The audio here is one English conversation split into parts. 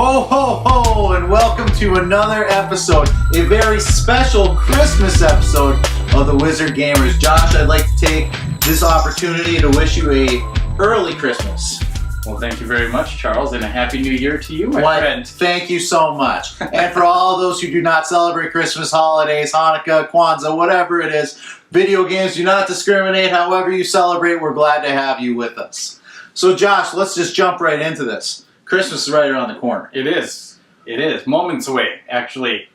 Ho, ho, ho, and welcome to another episode, a very special Christmas episode of the Wizard Gamers. Josh, I'd like to take this opportunity to wish you a early Christmas. Well, thank you very much, Charles, and a Happy New Year to you, my friend. Thank you so much. And for all those who do not celebrate Christmas holidays, Hanukkah, Kwanzaa, whatever it is, video games do not discriminate. However you celebrate, we're glad to have you with us. So, Josh, let's just jump right into this. Christmas is right around the corner. It is. It is. Moments away, actually.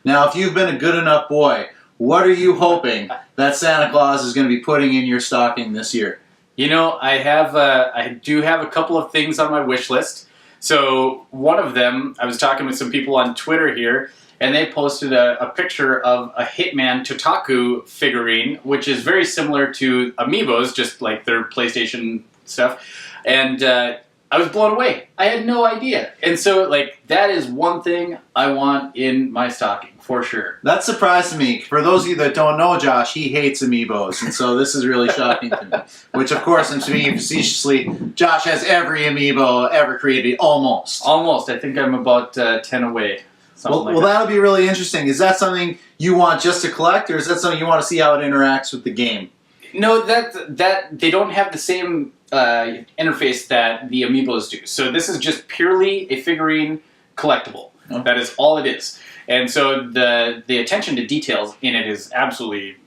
Now, if you've been a good enough boy, what are you hoping that Santa Claus is going to be putting in your stocking this year? You know, I do have a couple of things on my wish list. So one of them, I was talking with some people on Twitter here, and they posted a picture of a Hitman Totaku figurine, which is very similar to Amiibos, just like their PlayStation stuff. And I was blown away. I had no idea. And so, that is one thing I want in my stocking, for sure. That surprised me. For those of you that don't know Josh, he hates Amiibos, and so this is really shocking to me. Which, of course, I'm speaking facetiously. Josh has every Amiibo ever created, almost. Almost. I think I'm about 10 away. Well, that'll be really interesting. Is that something you want just to collect, or is that something you want to see how it interacts with the game? No, that they don't have the same interface that the Amiibos do. So this is just purely a figurine collectible. Okay. That is all it is. And so the attention to details in it is absolutely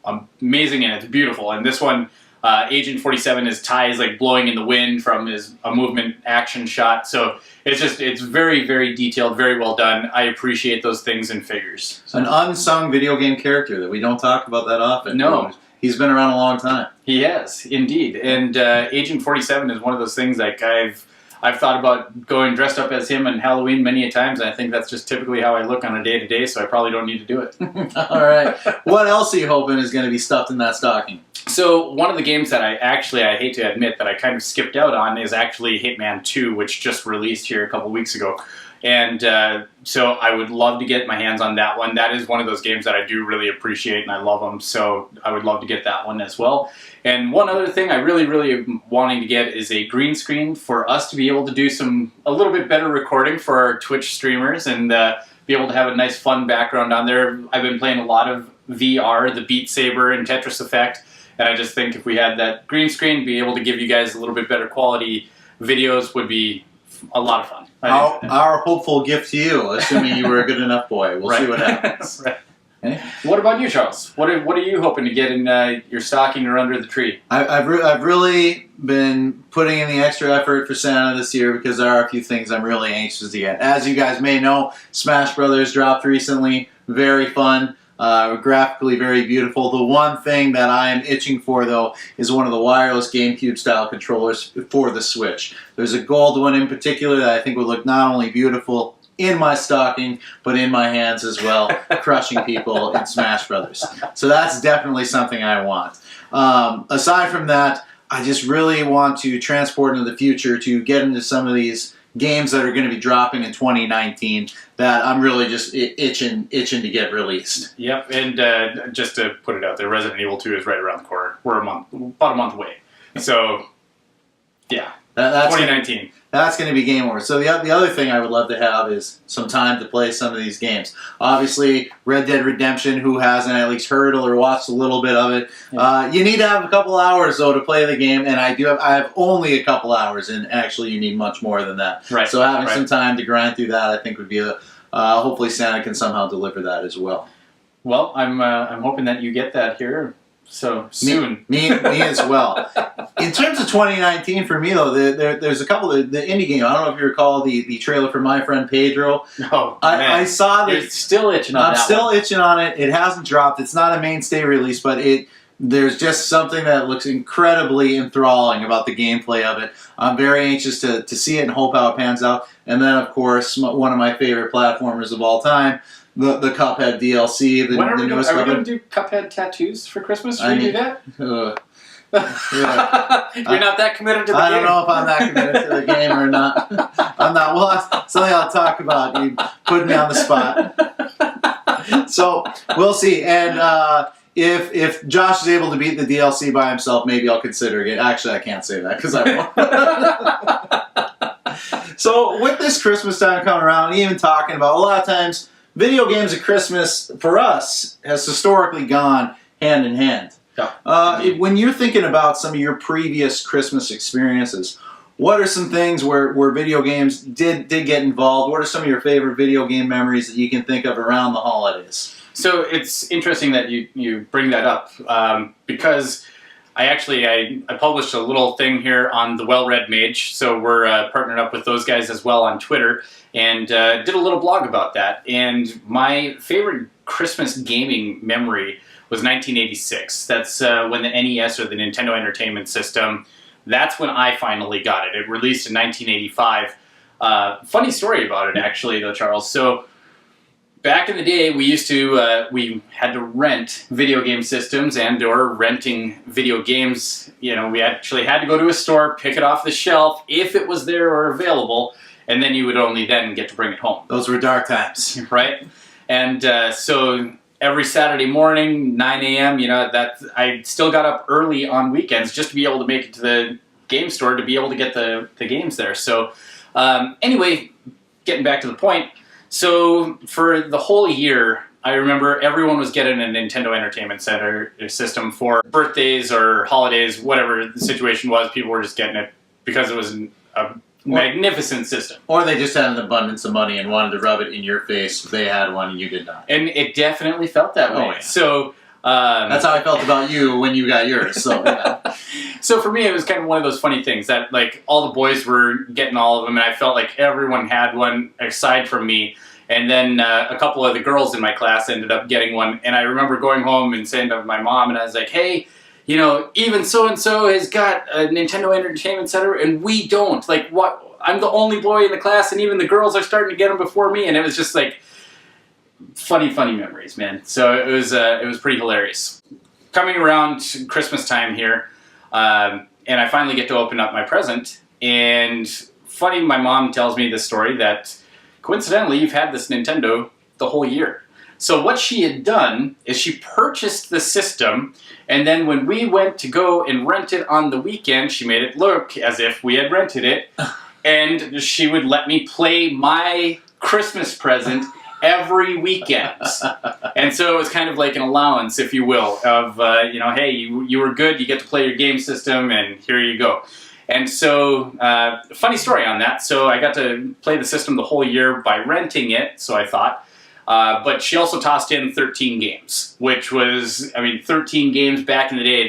amazing, and it's beautiful. And this one, Agent 47, his tie is blowing in the wind from a movement action shot. So it's very, very detailed, very well done. I appreciate those things in figures. So. An unsung video game character that we don't talk about that often. No. He's been around a long time. He has, indeed. And Agent 47 is one of those things I've thought about going dressed up as him on Halloween many a times. And I think that's just typically how I look on a day-to-day, so I probably don't need to do it. All right. What else are you hoping is going to be stuffed in that stocking? So one of the games that I hate to admit that I kind of skipped out on is actually Hitman 2, which just released here a couple weeks ago. And so I would love to get my hands on that one. That is one of those games that I do really appreciate, and I love them, so I would love to get that one as well. And one other thing I really, really am wanting to get is a green screen for us to be able to do a little bit better recording for our Twitch streamers and be able to have a nice, fun background on there. I've been playing a lot of VR, the Beat Saber and Tetris Effect, and I just think if we had that green screen, be able to give you guys a little bit better quality videos would be a lot of fun. Our hopeful gift to you, assuming you were a good enough boy. We'll see what happens. Right. Okay. What about you, Charles? What are you hoping to get in your stocking or under the tree? I've really been putting in the extra effort for Santa this year because there are a few things I'm really anxious to get. As you guys may know, Smash Brothers dropped recently. Very fun. Graphically very beautiful. The one thing that I am itching for, though, is one of the wireless GameCube-style controllers for the Switch. There's a gold one in particular that I think would look not only beautiful in my stocking, but in my hands as well, crushing people in Smash Brothers. So that's definitely something I want. Aside from that, I just really want to transport into the future to get into some of these games that are going to be dropping in 2019 that I'm really just itching to get released. Yep, and just to put it out there, Resident Evil 2 is right around the corner. We're about a month away. So, yeah, that's 2019. That's going to be game over. So the other thing I would love to have is some time to play some of these games. Obviously, Red Dead Redemption, who hasn't at least heard or watched a little bit of it? Yeah. You need to have a couple hours, though, to play the game, and I have only a couple hours, and actually you need much more than that. Right. So having some time to grind through that, I think, would be hopefully Santa can somehow deliver that as well. Well, I'm hoping that you get that here. So soon. Me as well. In terms of 2019, for me though, there's a couple of the indie game. I don't know if you recall the trailer for My Friend Pedro. Oh, I saw that. You're still itching on that. I'm still itching on it. It hasn't dropped. It's not a mainstay release, but there's just something that looks incredibly enthralling about the gameplay of it. I'm very anxious to see it and hope how it pans out. And then, of course, one of my favorite platformers of all time, the Cuphead DLC. Are we going to do Cuphead tattoos for Christmas? Should we do that? Yeah. You're not that committed to the game? I don't know if I'm that committed to the game or not. I'm not. Well, that's something I'll talk about. You put me on the spot. So, we'll see. And if Josh is able to beat the DLC by himself, maybe I'll consider it. Actually, I can't say that because I won't. So with this Christmas time coming around, even talking about, a lot of times, video games at Christmas, for us, has historically gone hand in hand. Yeah. When you're thinking about some of your previous Christmas experiences, what are some things where video games did get involved? What are some of your favorite video game memories that you can think of around the holidays? So it's interesting that you bring that up because I published a little thing here on the Well Read Mage, so we're partnered up with those guys as well on Twitter, and did a little blog about that. And my favorite Christmas gaming memory was 1986. That's when the NES, or the Nintendo Entertainment System, that's when I finally got it. It released in 1985. Funny story about it, actually, though, Charles. So back in the day, we had to rent video game systems or renting video games. You know, we actually had to go to a store, pick it off the shelf if it was there or available, and then you would only then get to bring it home. Those were dark times. Right? And so every Saturday morning, 9 a.m., you know, I still got up early on weekends just to be able to make it to the game store to be able to get the games there. So anyway, getting back to the point, so for the whole year, I remember everyone was getting a Nintendo Entertainment Center system for birthdays or holidays, whatever the situation was. People were just getting it because it was a magnificent system. Or they just had an abundance of money and wanted to rub it in your face. They had one and you did not. And it definitely felt that way. Oh, yeah. So that's how I felt about you when you got yours. So yeah. So for me, it was kind of one of those funny things that, like, all the boys were getting all of them, and I felt like everyone had one aside from me. And then a couple of the girls in my class ended up getting one, and I remember going home and saying to my mom, and I was like, hey, you know, even so-and-so has got a Nintendo Entertainment Center, and we don't. Like, what? I'm the only boy in the class, and even the girls are starting to get them before me, and it was just like funny memories, man. So it was pretty hilarious. Coming around Christmas time here, and I finally get to open up my present, and funny, my mom tells me this story that coincidentally, you've had this Nintendo the whole year. So what she had done is she purchased the system, and then when we went to go and rent it on the weekend, she made it look as if we had rented it, and she would let me play my Christmas present every weekend. And so it was kind of like an allowance, if you will, of, you know, hey, you were good, you get to play your game system, and here you go. And so, funny story on that. So I got to play the system the whole year by renting it, so I thought. But she also tossed in 13 games, which was, I mean, 13 games back in the day,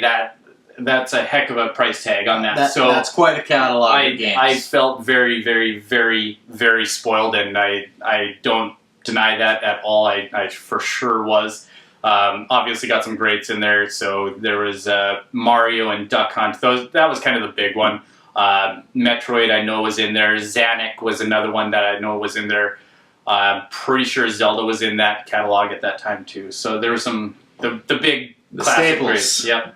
that's a heck of a price tag on that. So that's quite a catalog of games. I felt very, very, very, very spoiled, and I don't deny that at all. I for sure was. Obviously got some greats in there. So there was Mario and Duck Hunt. That was kind of the big one. Metroid I know was in there. Zanuck was another one that I know was in there. Pretty sure Zelda was in that catalog at that time too. So there were some the big classic staples. greats. Yep.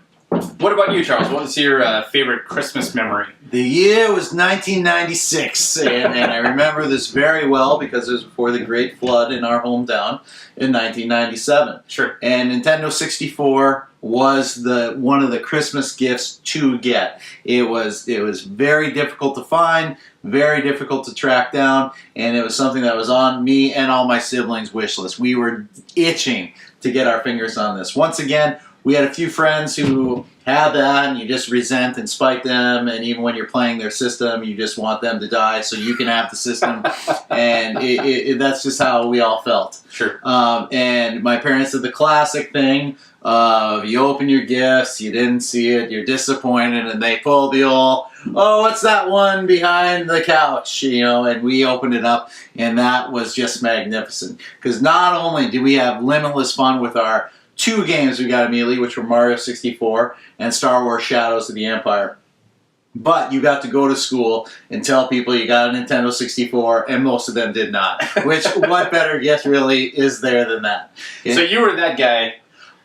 What about you, Charles? What was your favorite Christmas memory? The year was 1996, and I remember this very well because it was before the Great Flood in our hometown in 1997. Sure. And Nintendo 64 was one of the Christmas gifts to get. It was very difficult to find, very difficult to track down, and it was something that was on me and all my siblings' wish list. We were itching to get our fingers on this. Once again, we had a few friends who had that, and you just resent and spite them, and even when you're playing their system, you just want them to die so you can have the system, and that's just how we all felt. Sure. And my parents did the classic thing of you open your gifts, you didn't see it, you're disappointed, and they pulled the old, oh, what's that one behind the couch, you know, and we opened it up, and that was just magnificent. Because not only did we have limitless fun with our two games we got immediately, which were Mario 64 and Star Wars Shadows of the Empire. But you got to go to school and tell people you got a Nintendo 64, and most of them did not. Which, what better gift really is there than that? So you were that guy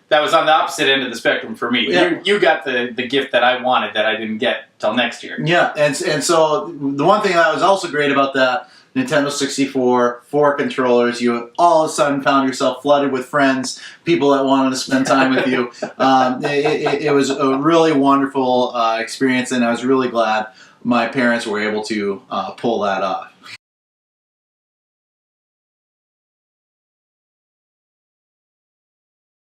that was on the opposite end of the spectrum for me. Yeah. You got the gift that I wanted that I didn't get till next year. Yeah, and so the one thing that was also great about that Nintendo 64, 4 controllers. You all of a sudden found yourself flooded with friends, people that wanted to spend time with you. It was a really wonderful experience, and I was really glad my parents were able to pull that off.